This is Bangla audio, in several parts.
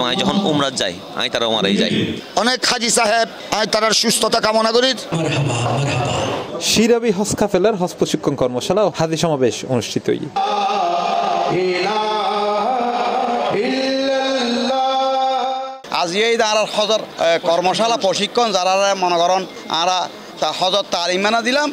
আমি যখন উমরাত যাই আমি তারা উমরাই যাই। অনেক হাজি সাহেব আমি তার সুস্থতা কামনা করি। শিরাবি হজ কাফেলার হজ প্রশিক্ষণ কর্মশালা ও হাজি সমাবেশ অনুষ্ঠিত। আজ এই তারা হজর কর্মশালা প্রশিক্ষণ যারা মনে করেন আরা হজর তালিমানা দিলাম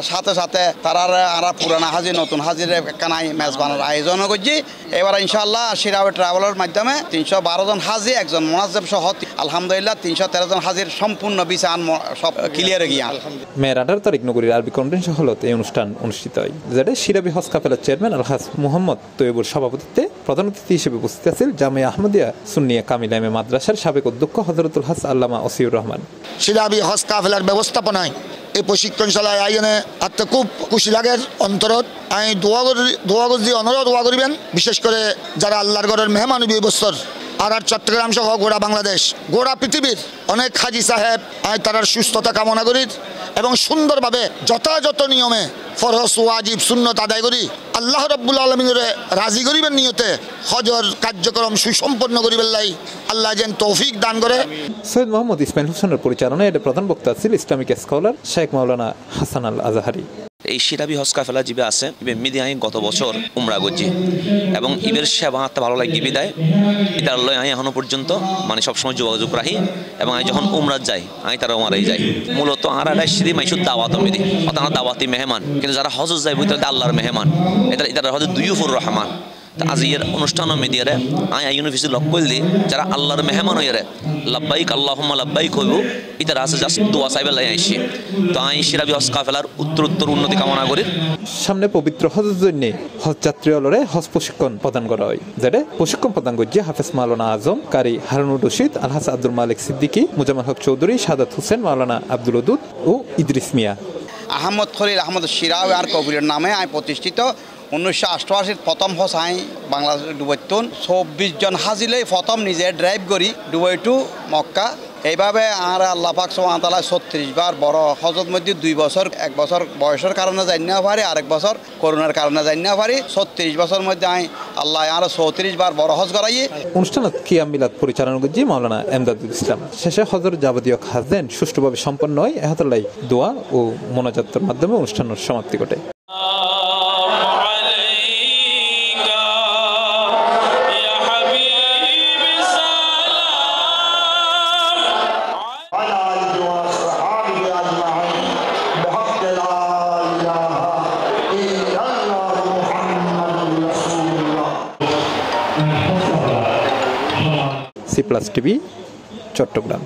সাথে সাথে তারা পুরানা হাজি নতুন হাজির কানাই মেজবানের আয়োজন করছি। এবার ইনশাআল্লাহ শিরাবি ট্রাভেলের মাধ্যমে 312 জন হাজি একজন মোনাজ্জেব সহ আলহামদুলিল্লাহ 313 জন হাজির সম্পূর্ণ বিচার সব ক্লিয়ার গিয়া। মেয়ের 18 তারিখ নগরীর আরবি কনভেনশন হলত এই অনুষ্ঠান অনুষ্ঠিত হয়, যেটা শিরাবি হজ কাফেলার চেয়ারম্যান আলহাজ মুহাম্মদ তৈয়বুর সভাপতিত্বে প্রধান অতিথি হিসেবে উপস্থিত আছেন জামিয়া আহমদিয়া সুন্নিয়া কামিলা মাদ্রাসার সাবেক অধ্যক্ষ হযরতুল হাজ আল্লামা ওসিউর রহমান। শিরাবি হজ কাফেলার ব্যবস্থাপনায় এই প্রশিক্ষণশালায় আয়োজনে আত্মা খুব খুশি লাগের অন্তরত। আমি দোয়া করি অনর দোয়া করিবেন, বিশেষ করে যারা আল্লাহর ঘরের মেহমান এই বছর আর চট্টগ্রাম সহ গোড়া বাংলাদেশ গোড়া পৃথিবীর অনেক হাজি সাহেব আমি তার সুস্থতা কামনা করি এবং সুন্দরভাবে যথাযথ নিয়মে ফরজ ওয়াজিব সুন্নত আদায় করি আল্লাহ রাব্বুল আলামিনের রাজি করিবেন নিয়তে হজর কার্যক্রম সুসম্পন্ন করিবেন লাই আল্লাহ যেন তৌফিক দান করে। সৈয়দ মোহাম্মদ ইসমাইল হোসেনের পরিচালনায় এর প্রধান বক্তা ছিল ইসলামিক স্কলার শেখ মাওলানা হাসান আল আজহারি। এই শিরাবি হজ কাফেলা জিবে আছে এমনি আমি গত বছর উমরা করছি এবং ইবের সেবা হাতে ভালো লাগে বিদায় এটার লয় আমি এখনো পর্যন্ত মানে সবসময় যোগাযোগ রাখি এবং আমি যখন উমরাত যাই আমি তারা উমরাই যাই। মূলত আর শ্রী মাইসুর দাওয়াত মেদি অর্থাৎ দাওয়াতি মেহমান, কিন্তু যারা হজ যায় বুঝতে আল্লাহর মেহমান এটা হজরত দুইফুর রহমান। আজ এর অনুষ্ঠান মিডিয়ারে আই ইউনিভার্সিটি লক করলি যারা আল্লাহর মেহমান হইয়ারে লাব্বাইক আল্লাহুম্মা লাব্বাইক হইব ইতার আছে জাস্ট দোয়া চাইবে লাই আইসি। তো আই শিরাবি হজ কাফেলার উত্তরোত্তর উন্নতি কামনা করি। সামনে পবিত্র হজের জন্য হজ যাত্রীলরে হজ প্রশিক্ষণ প্রদান করা হয়, যেটা প্রশিক্ষণ প্রদান করছে হাফেজ মাওলানা আজম, কারি হারুনুর রশিদ, আলহাজ আব্দুল মালিক সিদ্দিকী, মুজাম্মেল হক চৌধুরী, সাদাত হোসেন, মাওলানা আব্দুল ওদুদ ও ইদ্রিস মিয়া। আহমদ খলিল আহমদ শিরাবি আর কবিরের নামে আমি প্রতিষ্ঠিত। 1988 প্রথম হজ আই বাংলাদেশ ডুবাইতুন 24 জন হাজিলে প্রথম নিজে ড্রাইভ করি ডুবাই টু মক্কা। এইভাবে আর আল্লাহ পাক সুবহানাহু ওয়া তাআলা 36 বার বড় হজের মধ্যে 2 বছর, 1 বছর বয়সের কারণে যাই না পারি, আরেক বছর করোনার কারণে যাই না পারি। 36 বছর মধ্যে আমি আল্লাহ আর 34 বার বড় হজ করাই। অনুষ্ঠানত কিয়াম মিলাদ পরিচালনা করছে মাওলানা এমদাদুল ইসলাম। শেষে হজর যাবতীয় খাজদেন সুষ্ঠুভাবে সম্পন্ন হয় এহতালাই দোয়া ও মোনাজাতের মাধ্যমে অনুষ্ঠানের সমাপ্তি ঘটে। C+ TV Chittagong.